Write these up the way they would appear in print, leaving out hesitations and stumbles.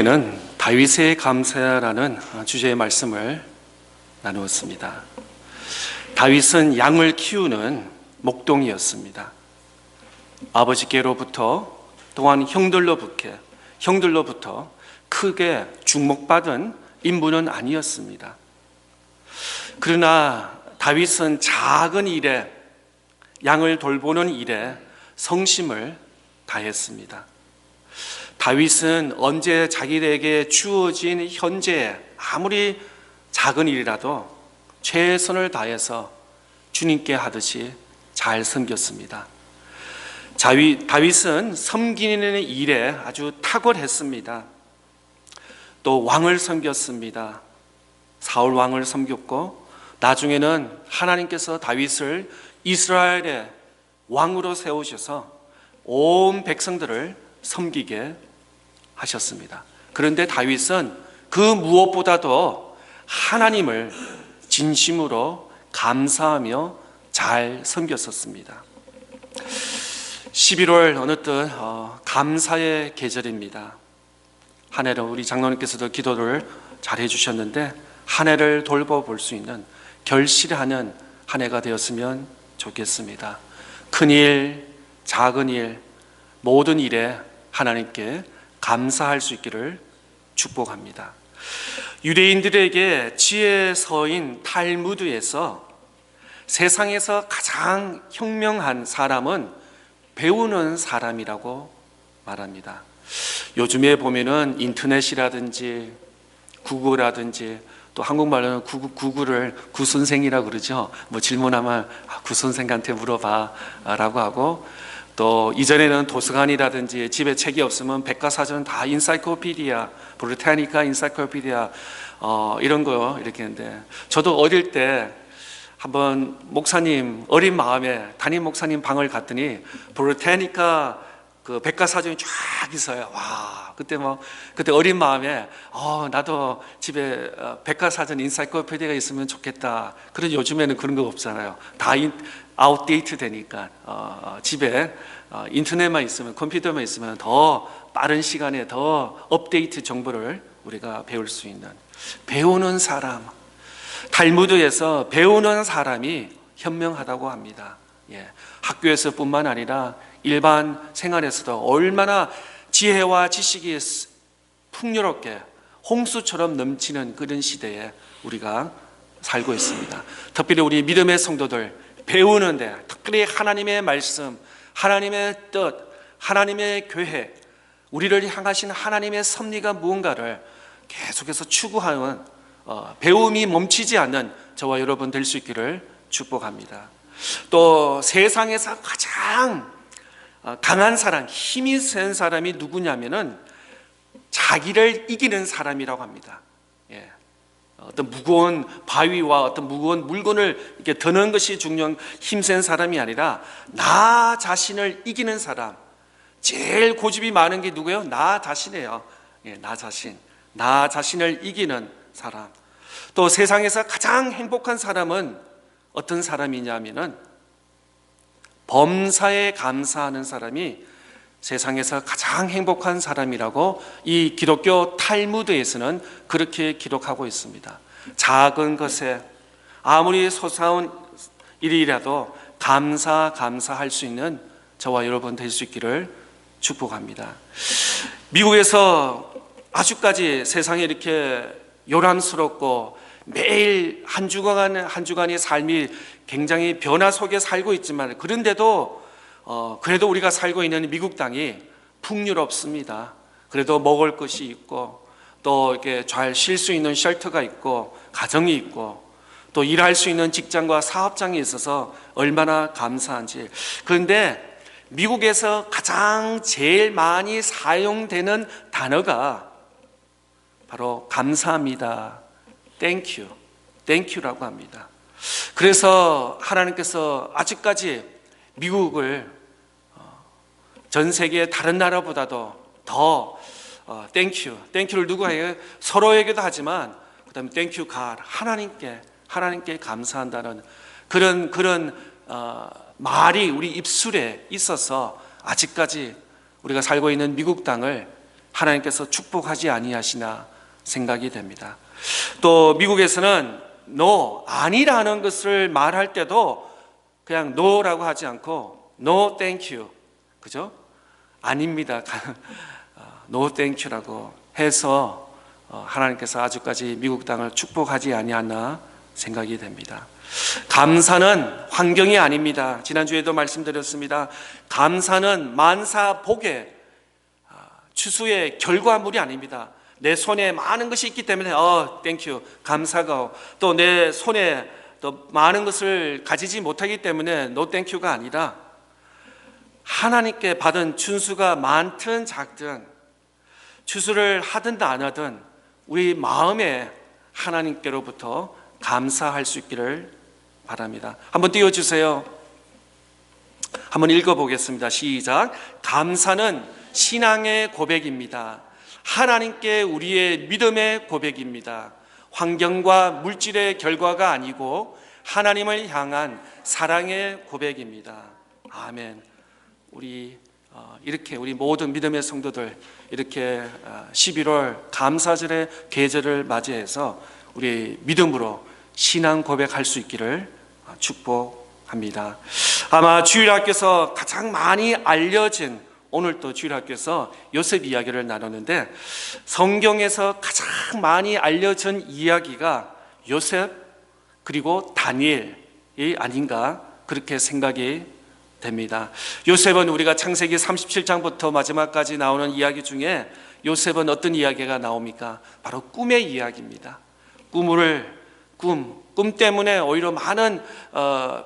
는 다윗의 감사라는 주제의 말씀을 나누었습니다. 다윗은 양을 키우는 목동이었습니다. 아버지께로부터 또한 형들로부터 크게 주목받은 인물은 아니었습니다. 그러나 다윗은 작은 일에, 양을 돌보는 일에 성심을 다했습니다. 다윗은 언제 자기에게 주어진 현재에 아무리 작은 일이라도 최선을 다해서 주님께 하듯이 잘 섬겼습니다. 다윗은 섬기는 일에 아주 탁월했습니다. 또 왕을 섬겼습니다. 사울 왕을 섬겼고 나중에는 하나님께서 다윗을 이스라엘의 왕으로 세우셔서 온 백성들을 섬기게 하셨습니다. 그런데 다윗은 그 무엇보다도 하나님을 진심으로 감사하며 잘 섬겼었습니다. 11월 어느덧 감사의 계절입니다. 한 해를 우리 장로님께서도 기도를 잘 해주셨는데 한 해를 돌봐볼 수 있는 결실하는 한 해가 되었으면 좋겠습니다. 큰일, 작은 일, 모든 일에 하나님께 감사할 수 있기를 축복합니다. 유대인들에게 지혜서인 탈무드에서 세상에서 가장 현명한 사람은 배우는 사람이라고 말합니다. 요즘에 보면은 인터넷이라든지 구글이라든지 또 한국말로는 구글을 구선생이라고 그러죠. 뭐 질문하면 구선생한테 물어봐 라고 하고, 또 이전에는 도서관이라든지 집에 책이 없으면 백과사전 다 인사이클로피디아, 브리타니카 인사이클로피디아 이런 거 이렇게 했는데, 저도 어릴 때 한번 목사님 어린 마음에 담임 목사님 방을 갔더니 브리타니카 그 백과사전이 쫙 있어요. 와, 그때 어린 마음에 나도 집에 백과사전 인사이클로피디아가 있으면 좋겠다. 그런데 요즘에는 그런 거 없잖아요. 다 아웃데이트 되니까 집에 인터넷만 있으면, 컴퓨터만 있으면 더 빠른 시간에 더 업데이트 정보를 우리가 배울 수 있는, 배우는 사람, 탈무드에서 배우는 사람이 현명하다고 합니다. 학교에서뿐만 아니라 일반 생활에서도 얼마나 지혜와 지식이 풍요롭게 홍수처럼 넘치는 그런 시대에 우리가 살고 있습니다. 특별히 우리 믿음의 성도들 배우는데, 특별히 하나님의 말씀, 하나님의 뜻, 하나님의 계획, 우리를 향하신 하나님의 섭리가 무언가를 계속해서 추구하는 배움이 멈추지 않는 저와 여러분 될 수 있기를 축복합니다. 또 세상에서 가장 강한 사람, 힘이 센 사람이 누구냐면은 자기를 이기는 사람이라고 합니다. 어떤 무거운 바위와 어떤 무거운 물건을 이렇게 드는 것이 중요한 힘센 사람이 아니라 나 자신을 이기는 사람. 제일 고집이 많은 게 누구예요? 나 자신이에요. 나 자신을 이기는 사람. 또 세상에서 가장 행복한 사람은 어떤 사람이냐면은 범사에 감사하는 사람이 세상에서 가장 행복한 사람이라고 이 기독교 탈무드에서는 그렇게 기록하고 있습니다. 작은 것에 아무리 소소한 일이라도 감사할 수 있는 저와 여러분 될 수 있기를 축복합니다. 미국에서 아주까지 세상에 이렇게 요람스럽고 매일 한 주간의 삶이 굉장히 변화 속에 살고 있지만, 그런데도 그래도 우리가 살고 있는 미국 땅이 풍요롭습니다. 그래도 먹을 것이 있고, 또 이렇게 잘 쉴 수 있는 쉘터가 있고, 가정이 있고, 또 일할 수 있는 직장과 사업장이 있어서 얼마나 감사한지. 그런데 미국에서 가장 제일 많이 사용되는 단어가 바로 감사합니다. 땡큐라고 합니다. 그래서 하나님께서 아직까지 미국을 전 세계 다른 나라보다도 더 땡큐를 누가 해요? 서로에게도 하지만 그다음에 땡큐 갓, 하나님께 감사한다는 그런 말이 우리 입술에 있어서 아직까지 우리가 살고 있는 미국 땅을 하나님께서 축복하지 아니하시나 생각이 됩니다. 또 미국에서는 no, 아니라는 것을 말할 때도 그냥 no라고 하지 않고 no thank you, 그죠? 아닙니다. no thank you라고 해서 하나님께서 아주까지 미국 땅을 축복하지 아니하나 생각이 됩니다. 감사는 환경이 아닙니다. 지난주에도 말씀드렸습니다. 감사는 만사복의 추수의 결과물이 아닙니다. 내 손에 많은 것이 있기 때문에 땡큐 감사가, 또 내 손에 또 많은 것을 가지지 못하기 때문에 노 땡큐가 아니라 하나님께 받은 준수가 많든 작든 추수를 하든 안 하든 우리 마음에 하나님께로부터 감사할 수 있기를 바랍니다. 한번 띄워주세요. 한번 읽어보겠습니다. 시작. 감사는 신앙의 고백입니다. 하나님께 우리의 믿음의 고백입니다. 환경과 물질의 결과가 아니고 하나님을 향한 사랑의 고백입니다. 아멘. 우리 이렇게 우리 모든 믿음의 성도들 이렇게 11월 감사절의 계절을 맞이해서 우리 믿음으로 신앙 고백할 수 있기를 축복합니다. 아마 주일학교에서 가장 많이 알려진, 오늘 또 주일학교에서 요셉 이야기를 나누는데 성경에서 가장 많이 알려진 이야기가 요셉 그리고 다니엘이 아닌가 그렇게 생각이 됩니다. 요셉은 우리가 창세기 37장부터 마지막까지 나오는 이야기 중에 요셉은 어떤 이야기가 나옵니까? 바로 꿈의 이야기입니다. 꿈 때문에 오히려 많은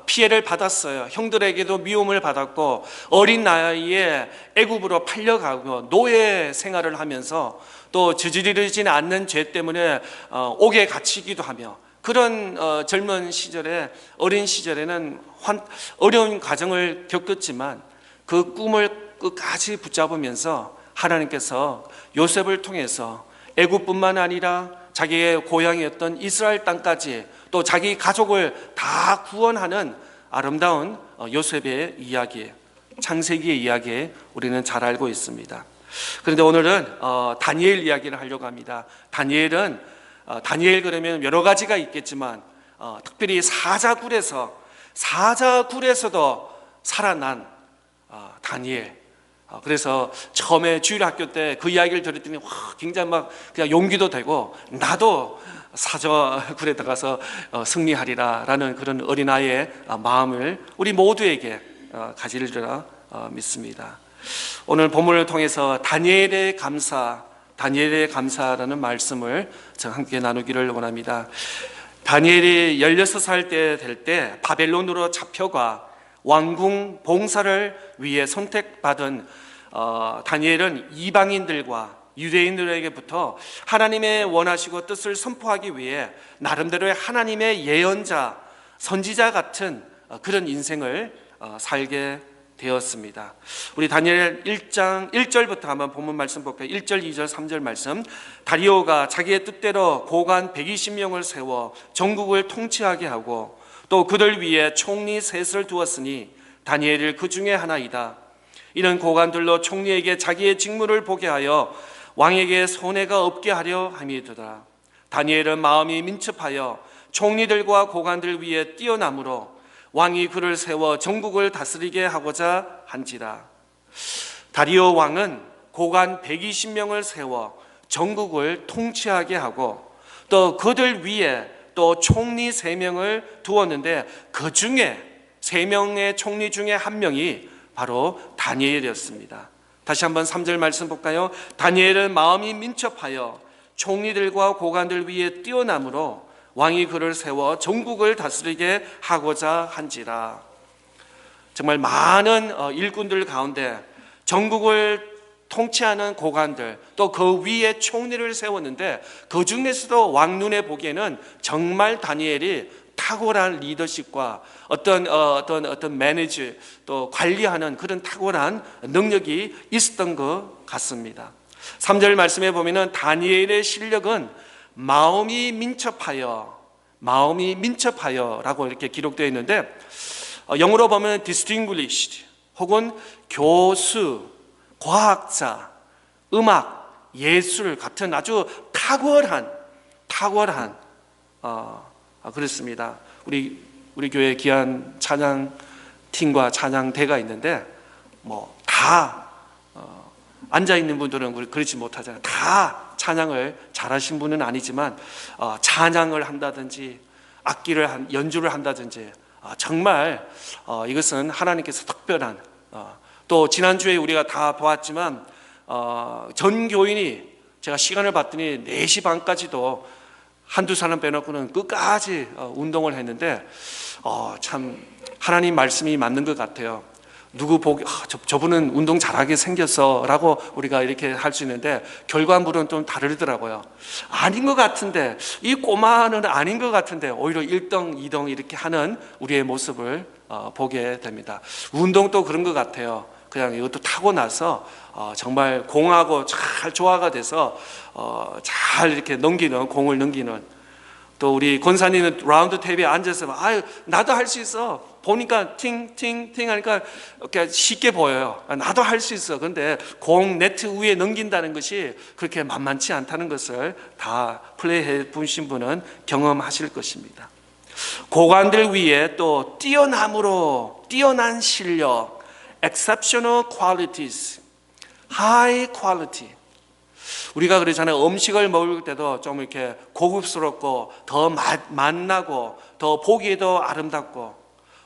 피해를 받았어요. 형들에게도 미움을 받았고 어린 나이에 애굽으로 팔려가고 노예 생활을 하면서 또 저지르지 않는 죄 때문에 옥에 갇히기도 하며 그런 젊은 시절에 어린 시절에는 어려운 과정을 겪었지만 그 꿈을 끝까지 붙잡으면서 하나님께서 요셉을 통해서 애굽뿐만 아니라 자기의 고향이었던 이스라엘 땅까지 또 자기 가족을 다 구원하는 아름다운 요셉의 이야기, 창세기의 이야기 우리는 잘 알고 있습니다. 그런데 오늘은 다니엘 이야기를 하려고 합니다. 다니엘 그러면 여러 가지가 있겠지만 특별히 사자굴에서도 살아난 다니엘. 그래서 처음에 주일학교 때 그 이야기를 들었더니 굉장히 막 그냥 용기도 되고 나도 사자굴에 들어가서 승리하리라라는 그런 어린아이의 마음을 우리 모두에게 가지리라 믿습니다. 오늘 본문을 통해서 다니엘의 감사라는 말씀을 함께 나누기를 원합니다. 다니엘이 16살 때 될 때 바벨론으로 잡혀가 왕궁 봉사를 위해 선택받은 다니엘은 이방인들과 유대인들에게부터 하나님의 원하시고 뜻을 선포하기 위해 나름대로의 하나님의 예언자, 선지자 같은 그런 인생을 살게 되었습니다. 우리 다니엘 1장 1절부터 한번 본문 말씀 볼까요? 1절, 2절, 3절 말씀. 다리오가 자기의 뜻대로 고관 120명을 세워 전국을 통치하게 하고 또 그들 위에 총리 셋을 두었으니 다니엘을 그 중에 하나이다. 이는 고관들로 총리에게 자기의 직무를 보게 하여 왕에게 손해가 없게 하려 함이더라. 다니엘은 마음이 민첩하여 총리들과 고관들 위에 뛰어나므로 왕이 그를 세워 전국을 다스리게 하고자 한지라. 다리오 왕은 고관 120명을 세워 전국을 통치하게 하고 또 그들 위에 또 총리 3명을 두었는데 그 중에 3명의 총리 중에 한 명이 바로 다니엘이었습니다. 다시 한번 3절 말씀 볼까요? 다니엘은 마음이 민첩하여 총리들과 고관들 위에 뛰어나므로 왕이 그를 세워 전국을 다스리게 하고자 한지라. 정말 많은 일꾼들 가운데 전국을 통치하는 고관들 또 그 위에 총리를 세웠는데 그 중에서도 왕 눈에 보기에는 정말 다니엘이 탁월한 리더십과 어떤 매니지 또 관리하는 그런 탁월한 능력이 있었던 것 같습니다. 3절 말씀에 보면은 다니엘의 실력은 마음이 민첩하여라고 이렇게 기록되어 있는데 영어로 보면 distinguished 혹은 교수, 과학자, 음악, 예술 같은 아주 탁월한 그렇습니다. 우리 교회 귀한 찬양 팀과 찬양대가 있는데 다 앉아 있는 분들은 그렇지 못하잖아요. 다 찬양을 잘하신 분은 아니지만 찬양을 한다든지 악기를 연주를 한다든지 정말 이것은 하나님께서 특별한 또 지난주에 우리가 다 보았지만 전 교인이 제가 시간을 봤더니 4시 반까지도 한두 사람 빼놓고는 끝까지 운동을 했는데 참 하나님 말씀이 맞는 것 같아요. 누구 보기 저분은 운동 잘하게 생겼어 라고 우리가 이렇게 할 수 있는데 결과물은 좀 다르더라고요. 아닌 것 같은데, 이 꼬마는 아닌 것 같은데 오히려 1등 2등 이렇게 하는 우리의 모습을 보게 됩니다. 운동도 그런 것 같아요. 그냥 이것도 타고나서 정말 공하고 잘 조화가 돼서 잘 이렇게 공을 넘기는, 또 우리 권사님은 라운드 테이블에 앉아서 아유 나도 할 수 있어, 보니까 팅팅팅 하니까 쉽게 보여요. 나도 할 수 있어. 그런데 공 네트 위에 넘긴다는 것이 그렇게 만만치 않다는 것을 다 플레이해 보신 분은 경험하실 것입니다. 고관들 위에 또 뛰어난 실력, exceptional qualities, high quality. 우리가 그러잖아요. 음식을 먹을 때도 좀 이렇게 고급스럽고 더 맛나고 더 보기에도 아름답고,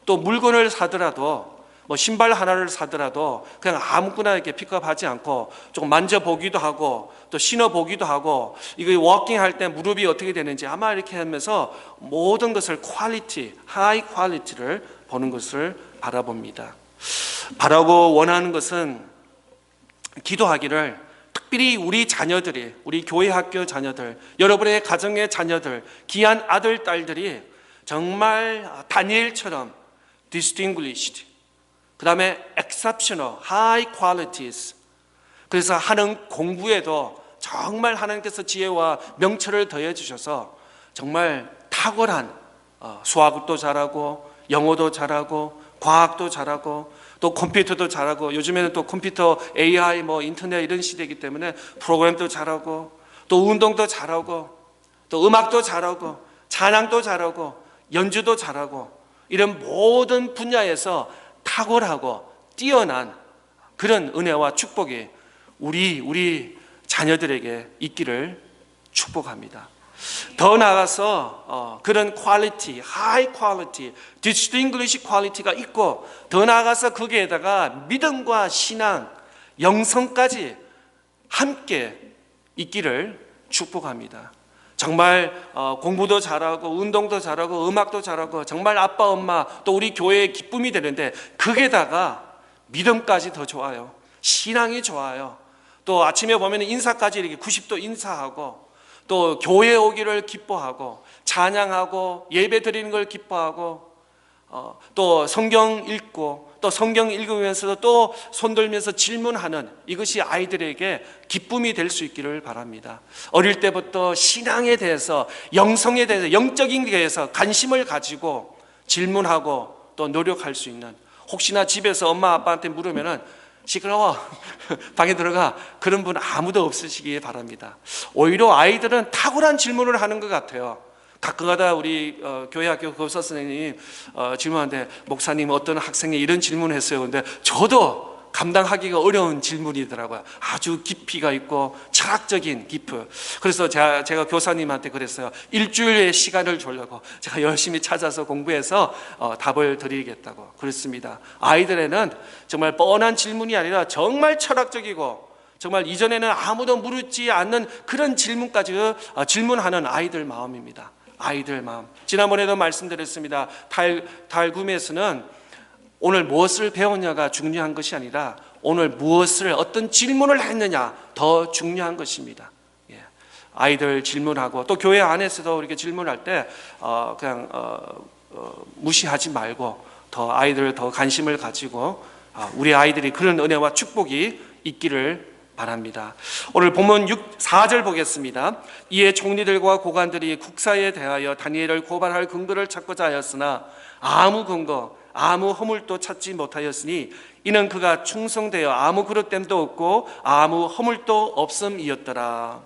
또 물건을 사더라도 신발 하나를 사더라도 그냥 아무거나 이렇게 픽업하지 않고 조금 만져보기도 하고 또 신어보기도 하고, 이거 워킹할 때 무릎이 어떻게 되는지 아마 이렇게 하면서 모든 것을 퀄리티, 하이 퀄리티를 보는 것을 바라봅니다. 바라고 원하는 것은 기도하기를, 특별히 우리 자녀들이, 우리 교회 학교 자녀들, 여러분의 가정의 자녀들, 귀한 아들, 딸들이 정말 다니엘처럼 distinguished, 그 다음에 exceptional, high qualities, 그래서 하는 공부에도 정말 하나님께서 지혜와 명철을 더해 주셔서 정말 탁월한 수학도 잘하고 영어도 잘하고 과학도 잘하고 또 컴퓨터도 잘하고, 요즘에는 또 컴퓨터, AI, 인터넷 이런 시대이기 때문에 프로그램도 잘하고 또 운동도 잘하고 또 음악도 잘하고 찬양도 잘하고 연주도 잘하고, 이런 모든 분야에서 탁월하고 뛰어난 그런 은혜와 축복이 우리 자녀들에게 있기를 축복합니다. 더 나아가서 그런 퀄리티, 하이 퀄리티, 디스팅글리시 퀄리티가 있고, 더 나아가서 거기에다가 믿음과 신앙, 영성까지 함께 있기를 축복합니다. 정말 공부도 잘하고 운동도 잘하고 음악도 잘하고 정말 아빠 엄마 또 우리 교회의 기쁨이 되는데, 거기에다가 믿음까지 더 좋아요. 신앙이 좋아요. 또 아침에 보면 인사까지 이렇게 90도 인사하고, 또 교회 오기를 기뻐하고 찬양하고 예배 드리는 걸 기뻐하고, 또 성경 읽고 또 성경 읽으면서도 또 손들면서 질문하는, 이것이 아이들에게 기쁨이 될 수 있기를 바랍니다. 어릴 때부터 신앙에 대해서, 영성에 대해서, 영적인 것에 대해서 관심을 가지고 질문하고 또 노력할 수 있는, 혹시나 집에서 엄마 아빠한테 물으면은 시끄러워 방에 들어가, 그런 분 아무도 없으시기 바랍니다. 오히려 아이들은 탁월한 질문을 하는 것 같아요. 가끔가다 우리 교회 학교 교사 선생님 질문하는데, 목사님 어떤 학생이 이런 질문을 했어요. 근데 저도 감당하기가 어려운 질문이더라고요. 아주 깊이가 있고 철학적인 깊이. 그래서 제가 교사님한테 그랬어요. 일주일의 시간을 주려고 제가 열심히 찾아서 공부해서 답을 드리겠다고. 그렇습니다. 아이들에는 정말 뻔한 질문이 아니라 정말 철학적이고 정말 이전에는 아무도 물었지 않는 그런 질문까지 질문하는 아이들 마음입니다. 아이들 마음. 지난번에도 말씀드렸습니다. 달굼에서는 오늘 무엇을 배웠냐가 중요한 것이 아니라 오늘 무엇을, 어떤 질문을 했느냐 더 중요한 것입니다. 아이들 질문하고 또 교회 안에서도 이렇게 질문할 때 그냥 무시하지 말고 더 아이들 더 관심을 가지고 우리 아이들이 그런 은혜와 축복이 있기를 바랍니다. 오늘 본문 4절 보겠습니다. 이에 총리들과 고관들이 국사에 대하여 다니엘을 고발할 근거를 찾고자 하였으나 아무 근거 아무 허물도 찾지 못하였으니 이는 그가 충성되어 아무 그릇됨도 없고 아무 허물도 없음이었더라.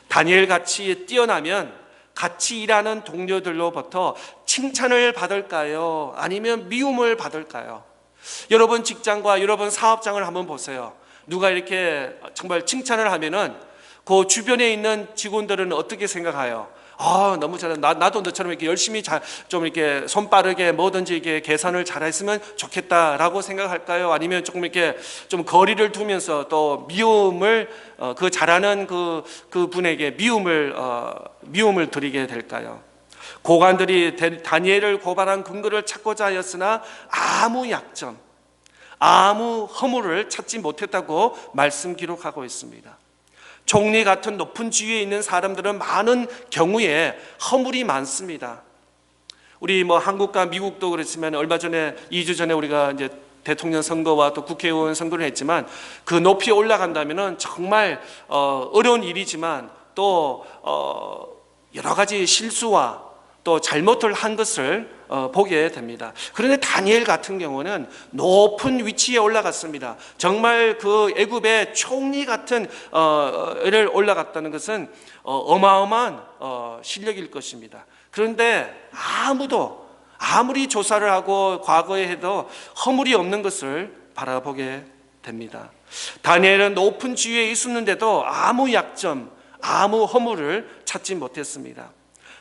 다니엘 같이 뛰어나면 같이 일하는 동료들로부터 칭찬을 받을까요? 아니면 미움을 받을까요? 여러분 직장과 여러분 사업장을 한번 보세요. 누가 이렇게 정말 칭찬을 하면은 그 주변에 있는 직원들은 어떻게 생각해요? 너무 잘해. 나도 너처럼 이렇게 열심히 좀 이렇게 손 빠르게 뭐든지 이렇게 계산을 잘했으면 좋겠다라고 생각할까요? 아니면 조금 이렇게 좀 거리를 두면서 또 미움을 그 잘하는 그 분에게 미움을 드리게 될까요? 고관들이 다니엘을 고발한 근거를 찾고자 하였으나 아무 약점, 아무 허물을 찾지 못했다고 말씀 기록하고 있습니다. 총리 같은 높은 지위에 있는 사람들은 많은 경우에 허물이 많습니다. 우리 한국과 미국도 그렇지만 얼마 전에 2주 전에 우리가 이제 대통령 선거와 또 국회의원 선거를 했지만 그 높이 올라간다면은 정말 어려운 일이지만 또 여러 가지 실수와 또 잘못을 한 것을 보게 됩니다. 그런데 다니엘 같은 경우는 높은 위치에 올라갔습니다. 정말 그 애굽의 총리 같은 를 올라갔다는 것은 어마어마한 실력일 것입니다. 그런데 아무리 조사를 하고 과거에 해도 허물이 없는 것을 바라보게 됩니다. 다니엘은 높은 지위에 있었는데도 아무 약점, 아무 허물을 찾지 못했습니다.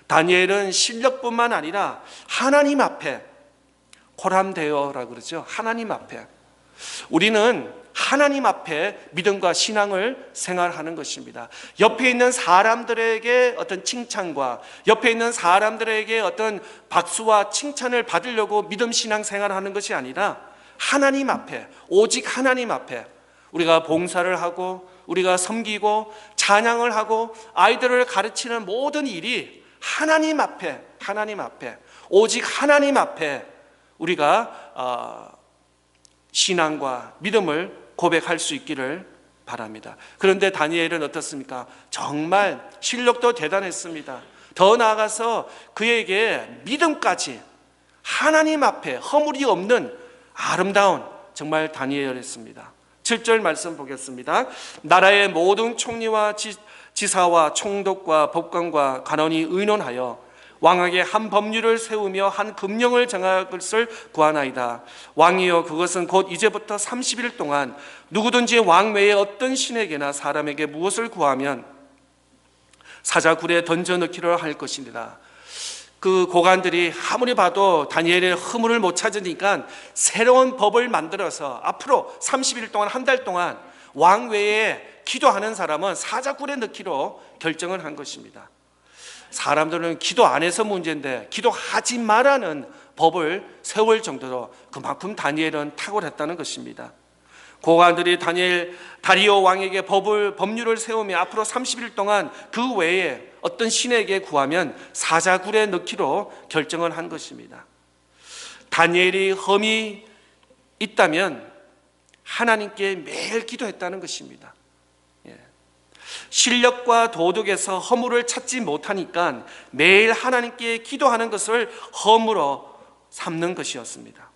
다니엘은 실력뿐만 아니라 하나님 앞에 코람데오라고 그러죠. 하나님 앞에 우리는 하나님 앞에 믿음과 신앙을 생활하는 것입니다. 옆에 있는 사람들에게 어떤 칭찬과 옆에 있는 사람들에게 어떤 박수와 칭찬을 받으려고 믿음 신앙 생활하는 것이 아니라 하나님 앞에, 오직 하나님 앞에 우리가 봉사를 하고 우리가 섬기고 찬양을 하고 아이들을 가르치는 모든 일이 하나님 앞에 오직 하나님 앞에 우리가 신앙과 믿음을 고백할 수 있기를 바랍니다. 그런데 다니엘은 어떻습니까? 정말 실력도 대단했습니다. 더 나아가서 그에게 믿음까지 하나님 앞에 허물이 없는 아름다운 정말 다니엘이었습니다. 7절 말씀 보겠습니다. 나라의 모든 총리와 지사와 총독과 법관과 간원이 의논하여 왕에게 한 법률을 세우며 한 금령을 정할 것을 구하나이다. 왕이여 그것은 곧 이제부터 30일 동안 누구든지 왕 외에 어떤 신에게나 사람에게 무엇을 구하면 사자굴에 던져 넣기를 할 것이니라. 그 고관들이 아무리 봐도 다니엘의 허물을 못 찾으니까 새로운 법을 만들어서 앞으로 30일 동안 한 달 동안 왕 외에 기도하는 사람은 사자굴에 넣기로 결정을 한 것입니다. 사람들은 기도 안 해서 문제인데 기도하지 말라는 법을 세울 정도로 그만큼 다니엘은 탁월했다는 것입니다. 고관들이 다리오 왕에게 법률을 세우며 앞으로 30일 동안 그 외에 어떤 신에게 구하면 사자굴에 넣기로 결정을 한 것입니다. 다니엘이 험이 있다면 하나님께 매일 기도했다는 것입니다. 실력과 도덕에서 허물을 찾지 못하니까 매일 하나님께 기도하는 것을 허물로 삼는 것이었습니다.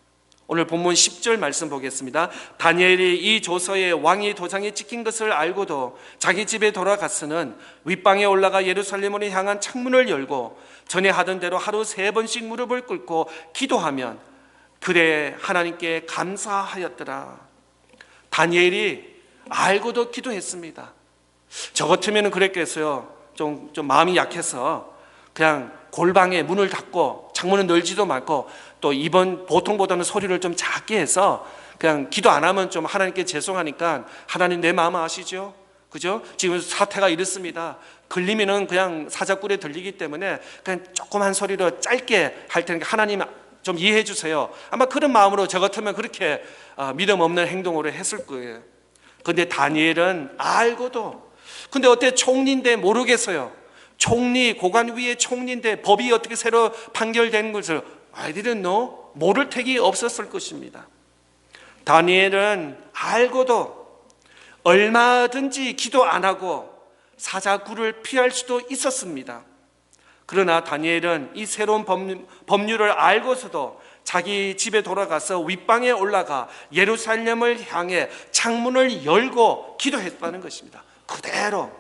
오늘 본문 10절 말씀 보겠습니다. 다니엘이 이 조서에 왕의 도장이 찍힌 것을 알고도 자기 집에 돌아갔으는 윗방에 올라가 예루살렘으로 향한 창문을 열고 전에 하던 대로 하루 3번씩 무릎을 꿇고 기도하면 그래 하나님께 감사하였더라. 다니엘이 알고도 기도했습니다. 저 같으면 그랬겠어요. 좀 마음이 약해서 그냥 골방에 문을 닫고 창문은 열지도 않고 또 이번 보통보다는 소리를 좀 작게 해서 그냥 기도 안 하면 좀 하나님께 죄송하니까 하나님 내 마음 아시죠? 그죠? 지금 사태가 이렇습니다. 걸리면은 그냥 사자굴에 들리기 때문에 그냥 조그만 소리로 짧게 할 테니까 하나님 좀 이해해 주세요. 아마 그런 마음으로 저 같으면 그렇게 믿음 없는 행동으로 했을 거예요. 근데 다니엘은 알고도 근데 어때 총리인데 모르겠어요. 총리, 고관 위에 총리인데 법이 어떻게 새로 판결된 것을 I didn't know, 모를 택이 없었을 것입니다. 다니엘은 알고도 얼마든지 기도 안 하고 사자굴을 피할 수도 있었습니다. 그러나 다니엘은 이 새로운 법률을 알고서도 자기 집에 돌아가서 윗방에 올라가 예루살렘을 향해 창문을 열고 기도했다는 것입니다. 그대로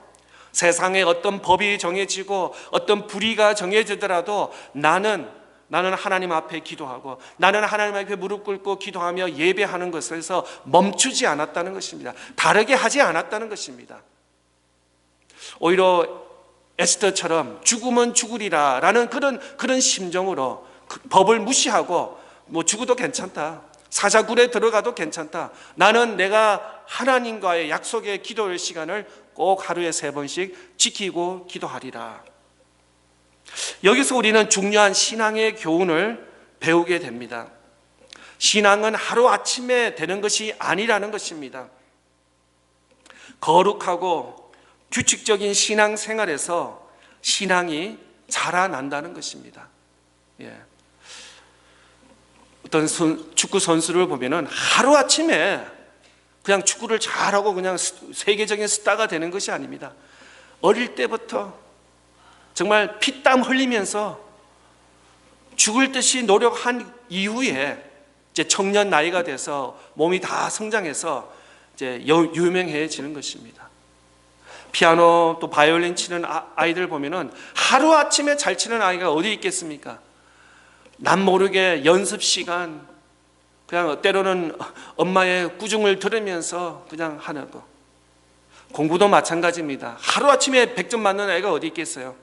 세상에 어떤 법이 정해지고 어떤 불의가 정해지더라도 나는 하나님 앞에 기도하고 나는 하나님 앞에 무릎 꿇고 기도하며 예배하는 것에서 멈추지 않았다는 것입니다. 다르게 하지 않았다는 것입니다. 오히려 에스더처럼 죽으면 죽으리라 라는 그런 심정으로 그 법을 무시하고 뭐 죽어도 괜찮다, 사자굴에 들어가도 괜찮다, 나는 내가 하나님과의 약속의 기도의 시간을 꼭 하루에 3번씩 지키고 기도하리라. 여기서 우리는 중요한 신앙의 교훈을 배우게 됩니다. 신앙은 하루아침에 되는 것이 아니라는 것입니다. 거룩하고 규칙적인 신앙 생활에서 신앙이 자라난다는 것입니다. 어떤 축구 선수를 보면은 하루아침에 그냥 축구를 잘하고 그냥 세계적인 스타가 되는 것이 아닙니다. 어릴 때부터 정말 피땀 흘리면서 죽을 듯이 노력한 이후에 이제 청년 나이가 돼서 몸이 다 성장해서 이제 유명해지는 것입니다. 피아노 또 바이올린 치는 아이들 보면은 하루아침에 잘 치는 아이가 어디 있겠습니까? 남 모르게 연습 시간 그냥 때로는 엄마의 꾸중을 들으면서 그냥 하는 거. 공부도 마찬가지입니다. 하루아침에 100점 맞는 애가 어디 있겠어요?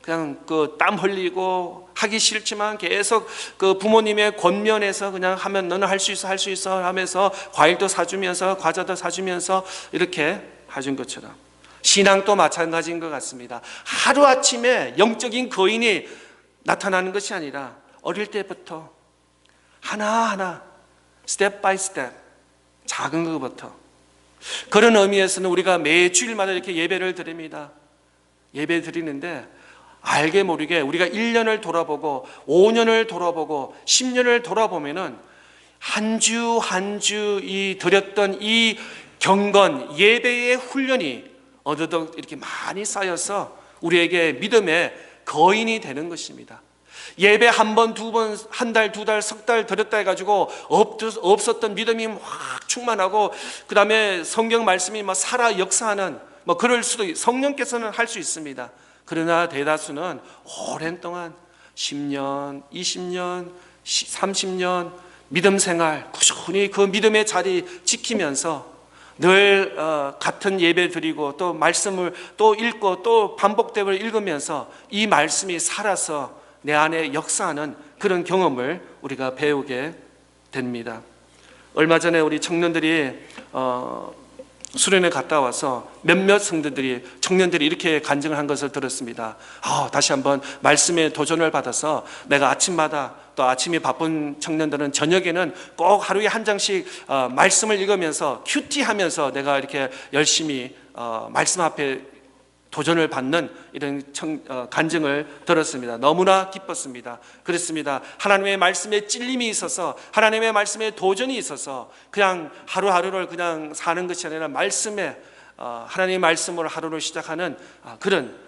그냥 그 땀 흘리고 하기 싫지만 계속 그 부모님의 권면에서 그냥 하면 너는 할 수 있어 하면서 과일도 사주면서 과자도 사주면서 이렇게 해준 것처럼 신앙도 마찬가지인 것 같습니다. 하루아침에 영적인 거인이 나타나는 것이 아니라 어릴 때부터 하나하나 스텝 바이 스텝 작은 것부터, 그런 의미에서는 우리가 매 주일마다 이렇게 예배를 드립니다. 예배 드리는데 알게 모르게 우리가 1년을 돌아보고 5년을 돌아보고 10년을 돌아보면은 한 주 한 주 이 드렸던 이 경건 예배의 훈련이 어느덧 이렇게 많이 쌓여서 우리에게 믿음의 거인이 되는 것입니다. 예배 한 번, 두 번, 한 달, 두 달, 석 달 드렸다 해가지고 없었던 믿음이 확 충만하고 그 다음에 성경 말씀이 막 살아 역사하는 뭐 그럴 수도, 성령께서는 할 수 있습니다. 그러나 대다수는 오랜 동안 10년, 20년, 30년 믿음 생활 꾸준히 그 믿음의 자리 지키면서 늘 같은 예배 드리고 또 말씀을 또 읽고 또 반복되고 읽으면서 이 말씀이 살아서 내 안에 역사하는 그런 경험을 우리가 배우게 됩니다. 얼마 전에 우리 청년들이 수련회 갔다 와서 몇몇 성도들이, 청년들이 이렇게 간증을 한 것을 들었습니다. 다시 한번 말씀에 도전을 받아서 내가 아침마다, 또 아침이 바쁜 청년들은 저녁에는 꼭 하루에 한 장씩 말씀을 읽으면서 큐티하면서 내가 이렇게 열심히 말씀 앞에 도전을 받는 이런 간증을 들었습니다. 너무나 기뻤습니다. 그렇습니다. 하나님의 말씀에 찔림이 있어서, 하나님의 말씀에 도전이 있어서 그냥 하루하루를 그냥 사는 것이 아니라 말씀에, 하나님의 말씀으로 하루를 시작하는 그런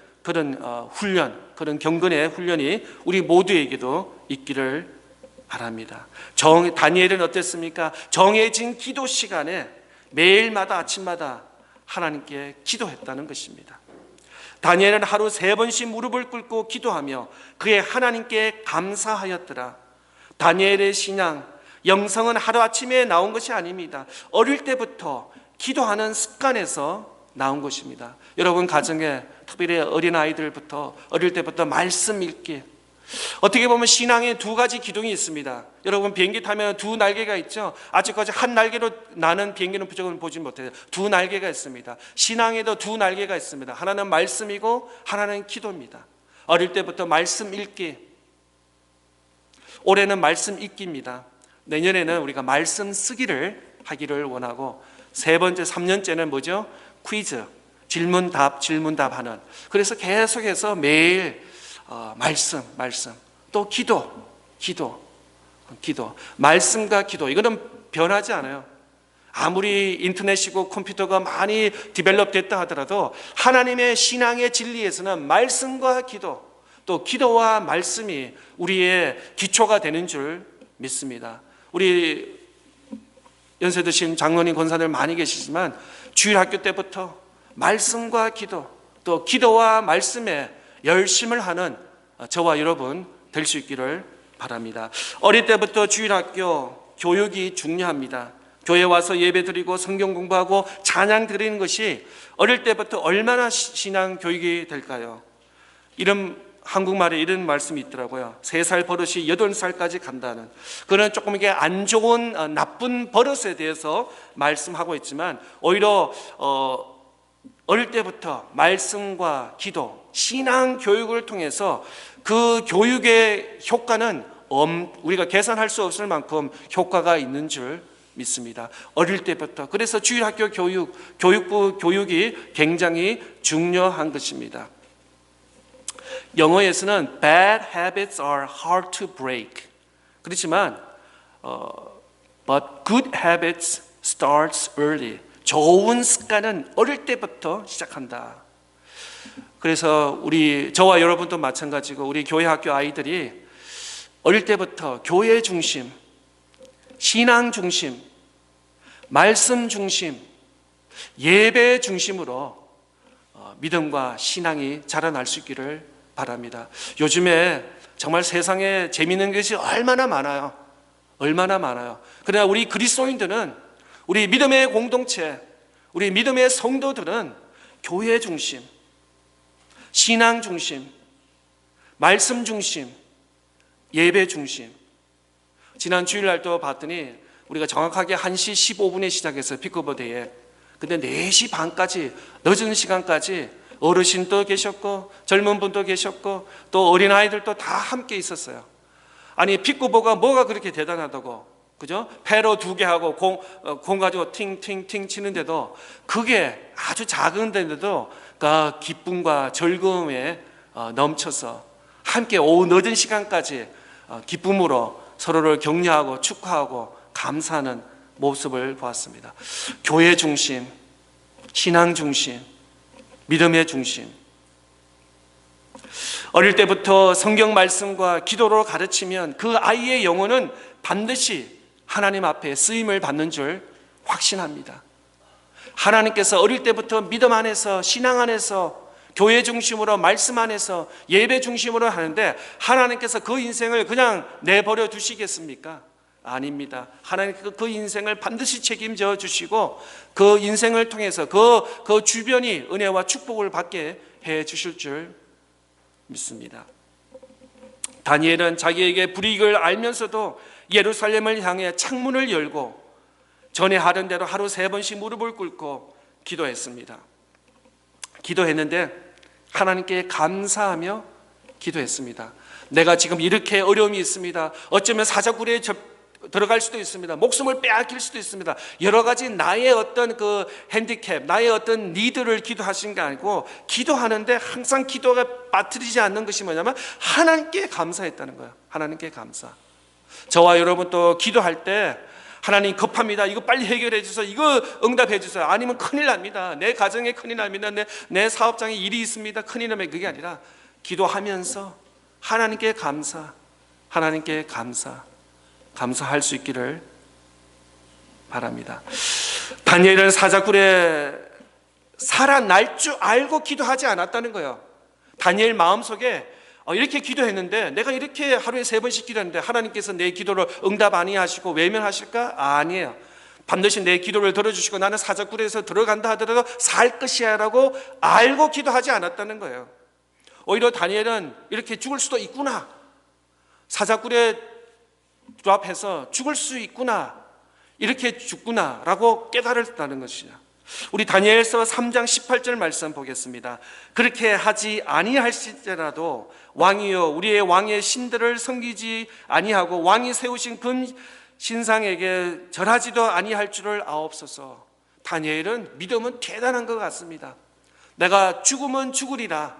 훈련, 그런 경건의 훈련이 우리 모두에게도 있기를 바랍니다. 다니엘은 어땠습니까? 정해진 기도 시간에 매일마다 아침마다 하나님께 기도했다는 것입니다. 다니엘은 하루 3번씩 무릎을 꿇고 기도하며 그의 하나님께 감사하였더라. 다니엘의 신앙, 영성은 하루아침에 나온 것이 아닙니다. 어릴 때부터 기도하는 습관에서 나온 것입니다. 여러분 가정에 특별히 어린아이들부터 어릴 때부터 말씀 읽기, 어떻게 보면 신앙에 2가지 기둥이 있습니다. 여러분 비행기 타면 2 날개가 있죠. 아직까지 한 날개로 나는 비행기는 부쩍은 보지 못해요. 2 날개가 있습니다. 신앙에도 2 날개가 있습니다. 하나는 말씀이고 하나는 기도입니다. 어릴 때부터 말씀 읽기, 올해는 말씀 읽기입니다. 내년에는 우리가 말씀 쓰기를 하기를 원하고, 3년째는 뭐죠? 퀴즈, 질문답 하는. 그래서 계속해서 매일 말씀, 또 기도, 말씀과 기도, 이거는 변하지 않아요. 아무리 인터넷이고 컴퓨터가 많이 디벨롭 됐다 하더라도 하나님의 신앙의 진리에서는 말씀과 기도, 또 기도와 말씀이 우리의 기초가 되는 줄 믿습니다. 우리 연세 드신 장로님 권사들 많이 계시지만 주일학교 때부터 말씀과 기도, 또 기도와 말씀에 열심을 하는 저와 여러분 될 수 있기를 바랍니다. 어릴 때부터 주일학교 교육이 중요합니다. 교회 와서 예배 드리고 성경 공부하고 찬양 드리는 것이 어릴 때부터 얼마나 신앙 교육이 될까요? 한국말에 이런 말씀이 있더라고요. 3살 버릇이 8살까지 간다는. 그는 조금 이게 안 좋은 나쁜 버릇에 대해서 말씀하고 있지만 오히려 어릴 때부터 말씀과 기도, 신앙 교육을 통해서 그 교육의 효과는 우리가 계산할 수 없을 만큼 효과가 있는 줄 믿습니다. 어릴 때부터. 그래서 주일학교 교육부 교육이 굉장히 중요한 것입니다. 영어에서는 bad habits are hard to break. 그렇지만 but good habits starts early. 좋은 습관은 어릴 때부터 시작한다. 그래서 저와 여러분도 마찬가지고 우리 교회 학교 아이들이 어릴 때부터 교회 중심, 신앙 중심, 말씀 중심, 예배 중심으로 믿음과 신앙이 자라날 수 있기를 바랍니다. 요즘에 정말 세상에 재미있는 것이 얼마나 많아요. 얼마나 많아요. 그러나 우리 그리스도인들은, 우리 믿음의 공동체, 우리 믿음의 성도들은 교회 중심, 신앙 중심, 말씀 중심, 예배 중심. 지난 주일날도 봤더니 우리가 정확하게 1시 15분에 시작해서 피크버데이에, 근데 4시 반까지 늦은 시간까지 어르신도 계셨고 젊은 분도 계셨고 또 어린아이들도 다 함께 있었어요. 아니 피크버가 뭐가 그렇게 대단하다고, 그죠? 패로 2개 하고 공 가지고 팅팅팅 치는데도, 그게 아주 작은 데인데도 그 기쁨과 즐거움에 넘쳐서 함께 오후 늦은 시간까지 기쁨으로 서로를 격려하고 축하하고 감사하는 모습을 보았습니다. 교회 중심, 신앙 중심, 믿음의 중심. 어릴 때부터 성경 말씀과 기도로 가르치면 그 아이의 영혼은 반드시 하나님 앞에 쓰임을 받는 줄 확신합니다. 하나님께서 어릴 때부터 믿음 안에서, 신앙 안에서, 교회 중심으로, 말씀 안에서, 예배 중심으로 하는데 하나님께서 그 인생을 그냥 내버려 두시겠습니까? 아닙니다. 하나님께서 그 인생을 반드시 책임져 주시고 그 인생을 통해서 그 주변이 은혜와 축복을 받게 해 주실 줄 믿습니다. 다니엘은 자기에게 불이익을 알면서도 예루살렘을 향해 창문을 열고 전에 하던 대로 하루 3번씩 무릎을 꿇고 기도했습니다. 기도했는데 하나님께 감사하며 기도했습니다. 내가 지금 이렇게 어려움이 있습니다. 어쩌면 사자굴에 들어갈 수도 있습니다. 목숨을 빼앗길 수도 있습니다. 여러 가지 나의 어떤 그 핸디캡, 나의 어떤 니드를 기도하신 게 아니고, 기도하는데 항상 기도가 빠뜨리지 않는 것이 뭐냐면 하나님께 감사했다는 거예요. 하나님께 감사. 저와 여러분 또 기도할 때 하나님 급합니다. 이거 빨리 해결해 주세요. 이거 응답해 주세요. 아니면 큰일 납니다. 내 가정에 큰일 납니다. 내 사업장에 일이 있습니다. 큰일 나면, 그게 아니라 기도하면서 하나님께 감사, 하나님께 감사할 수 있기를 바랍니다. 다니엘은 사자굴에 살아날 줄 알고 기도하지 않았다는 거예요. 다니엘 마음속에 이렇게 기도했는데, 내가 이렇게 하루에 3번씩 기도했는데 하나님께서 내 기도를 응답 아니하시고 외면하실까? 아니에요. 반드시 내 기도를 들어주시고 나는 사자굴에서 들어간다 하더라도 살 것이야 라고 알고 기도하지 않았다는 거예요. 오히려 다니엘은 이렇게 죽을 수도 있구나, 사자굴에 드랍해서 죽을 수 있구나, 이렇게 죽구나 라고 깨달았다는 것이죠. 우리 다니엘서 3장 18절 말씀 보겠습니다. 그렇게 하지 아니할지라도 왕이여 우리의 왕의 신들을 섬기지 아니하고 왕이 세우신 금 신상에게 절하지도 아니할 줄을 아옵소서. 다니엘은 믿음은 대단한 것 같습니다. 내가 죽으면 죽으리라,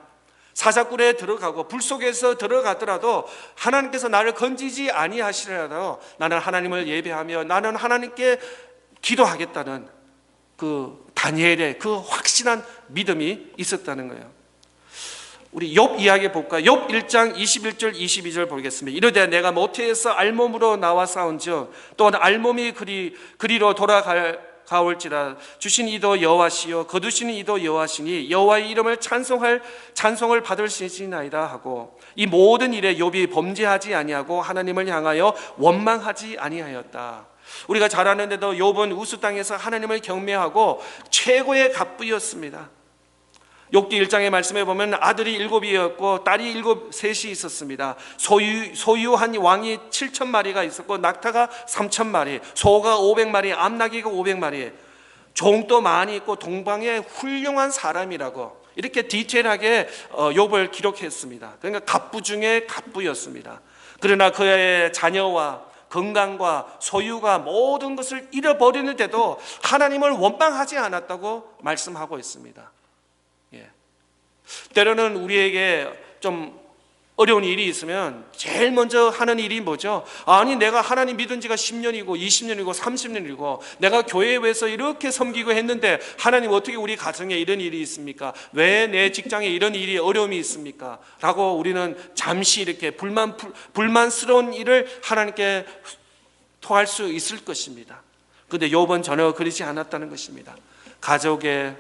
사자굴에 들어가고 불 속에서 들어가더라도 하나님께서 나를 건지지 아니하시더라도 나는 하나님을 예배하며 나는 하나님께 기도하겠다는 그 다니엘의 그 확실한 믿음이 있었다는 거예요. 우리 욥 이야기 볼까요? 욥 1장 21절 22절 보겠습니다. 이르되 내가 모태에서 알몸으로 나와 싸운즉 또한 알몸이 그리로 돌아가올지라 주신 이도 여호와시요 거두시는 이도 여호와시니 여호와의 이름을 찬송을 받으시나이다 하고 이 모든 일에 욥이 범죄하지 아니하고 하나님을 향하여 원망하지 아니하였다. 우리가 잘 아는데도 욥은 우스 땅에서 하나님을 경배하고 최고의 갑부였습니다. 욥기 1장의 말씀에 보면 아들이 7이었고 딸이 셋이 있었습니다. 소유한 왕이 7,000마리가 있었고 낙타가 3,000마리, 소가 500마리, 암나귀가 500마리, 종도 많이 있고 동방의 훌륭한 사람이라고 이렇게 디테일하게 욥을 기록했습니다. 그러니까 갑부 중에 갑부였습니다. 그러나 그의 자녀와 건강과 소유가 모든 것을 잃어버리는데도 하나님을 원망하지 않았다고 말씀하고 있습니다. 때로는 우리에게 좀 어려운 일이 있으면 제일 먼저 하는 일이 뭐죠? 아니 내가 하나님 믿은 지가 10년이고 20년이고 30년이고 내가 교회에서 이렇게 섬기고 했는데 하나님 어떻게 우리 가정에 이런 일이 있습니까? 왜 내 직장에 이런 일이 어려움이 있습니까? 라고 우리는 잠시 이렇게 불만스러운 일을 하나님께 토할 수 있을 것입니다. 그런데 욥은 전혀 그러지 않았다는 것입니다. 가족의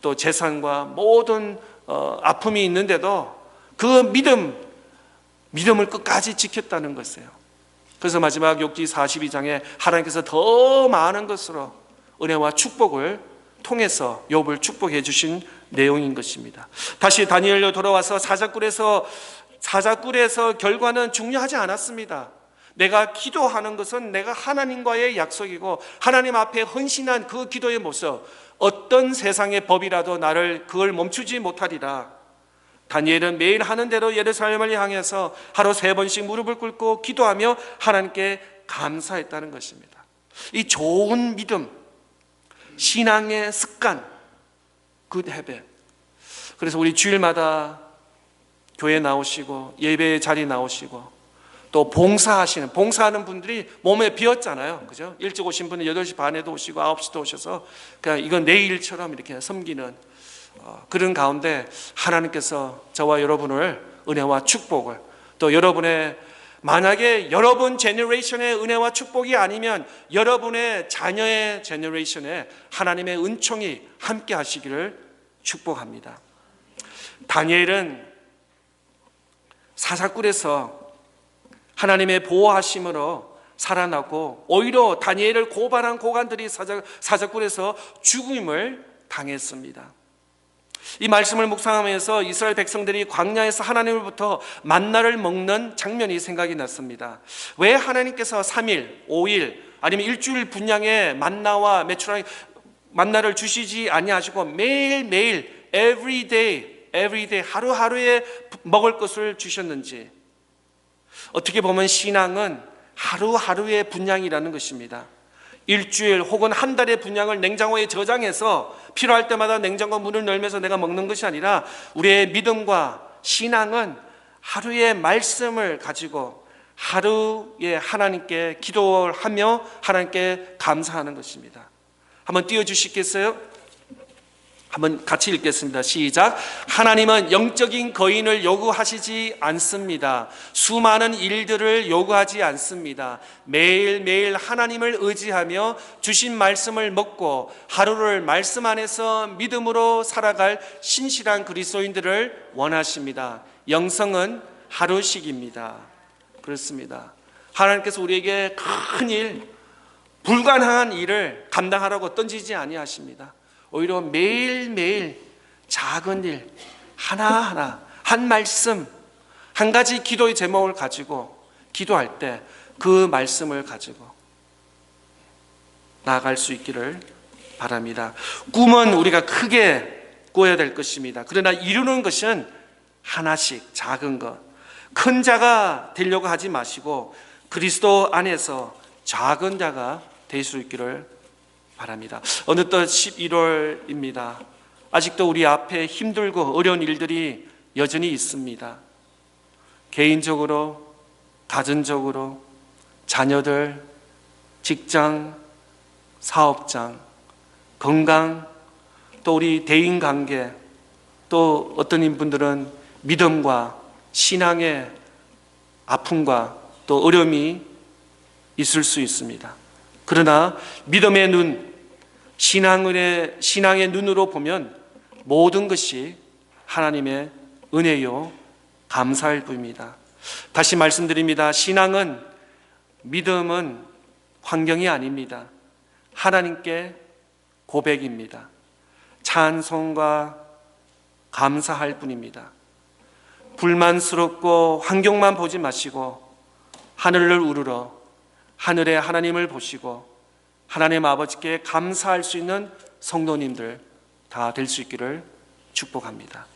또 재산과 모든 아픔이 있는데도 그 믿음을 끝까지 지켰다는 것이에요. 그래서 마지막 욥기 42장에 하나님께서 더 많은 것으로 은혜와 축복을 통해서 욥을 축복해 주신 내용인 것입니다. 다시 다니엘로 돌아와서 사자굴에서 결과는 중요하지 않았습니다. 내가 기도하는 것은 내가 하나님과의 약속이고 하나님 앞에 헌신한 그 기도의 모습, 어떤 세상의 법이라도 그걸 멈추지 못하리라. 다니엘은 매일 하는 대로 예루살렘을 향해서 하루 3번씩 무릎을 꿇고 기도하며 하나님께 감사했다는 것입니다. 이 좋은 믿음, 신앙의 습관, good habit. 그래서 우리 주일마다 교회 나오시고 예배의 자리 나오시고 또 봉사하는 분들이 몸에 비었잖아요. 그죠? 일찍 오신 분은 8시 반에도 오시고 9시도 오셔서 그냥 이건 내 일처럼 이렇게 섬기는 그런 가운데 하나님께서 저와 여러분을 은혜와 축복을 또 여러분의 만약에 여러분 제너레이션의 은혜와 축복이 아니면 여러분의 자녀의 제너레이션에 하나님의 은총이 함께 하시기를 축복합니다. 다니엘은 사사굴에서 하나님의 보호하심으로 살아났고 오히려 다니엘을 고발한 고관들이 사자굴에서 죽임을 당했습니다. 이 말씀을 묵상하면서 이스라엘 백성들이 광야에서 하나님으로부터 만나를 먹는 장면이 생각이 났습니다. 왜 하나님께서 3일, 5일 아니면 일주일 분량의 만나와 만나를 주시지 아니하시고 매일매일 every day 하루하루에 먹을 것을 주셨는지, 어떻게 보면 신앙은 하루하루의 분량이라는 것입니다. 일주일 혹은 한 달의 분량을 냉장고에 저장해서 필요할 때마다 냉장고 문을 열면서 내가 먹는 것이 아니라 우리의 믿음과 신앙은 하루의 말씀을 가지고 하루에 하나님께 기도를 하며 하나님께 감사하는 것입니다. 한번 띄워주시겠어요? 한번 같이 읽겠습니다. 시작. 하나님은 영적인 거인을 요구하시지 않습니다. 수많은 일들을 요구하지 않습니다. 매일매일 하나님을 의지하며 주신 말씀을 먹고 하루를 말씀 안에서 믿음으로 살아갈 신실한 그리스도인들을 원하십니다. 영성은 하루씩입니다. 그렇습니다. 하나님께서 우리에게 큰 일, 불가능한 일을 감당하라고 던지지 아니하십니다. 오히려 매일매일 작은 일 하나하나, 한 말씀, 한 가지 기도의 제목을 가지고 기도할 때 그 말씀을 가지고 나아갈 수 있기를 바랍니다. 꿈은 우리가 크게 꿔야 될 것입니다. 그러나 이루는 것은 하나씩 작은 것, 큰 자가 되려고 하지 마시고 그리스도 안에서 작은 자가 될 수 있기를 바랍니다. 어느덧 11월입니다. 아직도 우리 앞에 힘들고 어려운 일들이 여전히 있습니다. 개인적으로, 가정적으로, 자녀들, 직장, 사업장, 건강, 또 우리 대인관계, 또 어떤 분들은 믿음과 신앙의 아픔과 또 어려움이 있을 수 있습니다. 그러나 믿음의 눈, 신앙의 눈으로 보면 모든 것이 하나님의 은혜요 감사할 뿐입니다. 다시 말씀드립니다. 신앙은, 믿음은 환경이 아닙니다. 하나님께 고백입니다. 찬송과 감사할 뿐입니다. 불만스럽고 환경만 보지 마시고 하늘을 우러러 하늘의 하나님을 보시고 하나님 아버지께 감사할 수 있는 성도님들 다 될 수 있기를 축복합니다.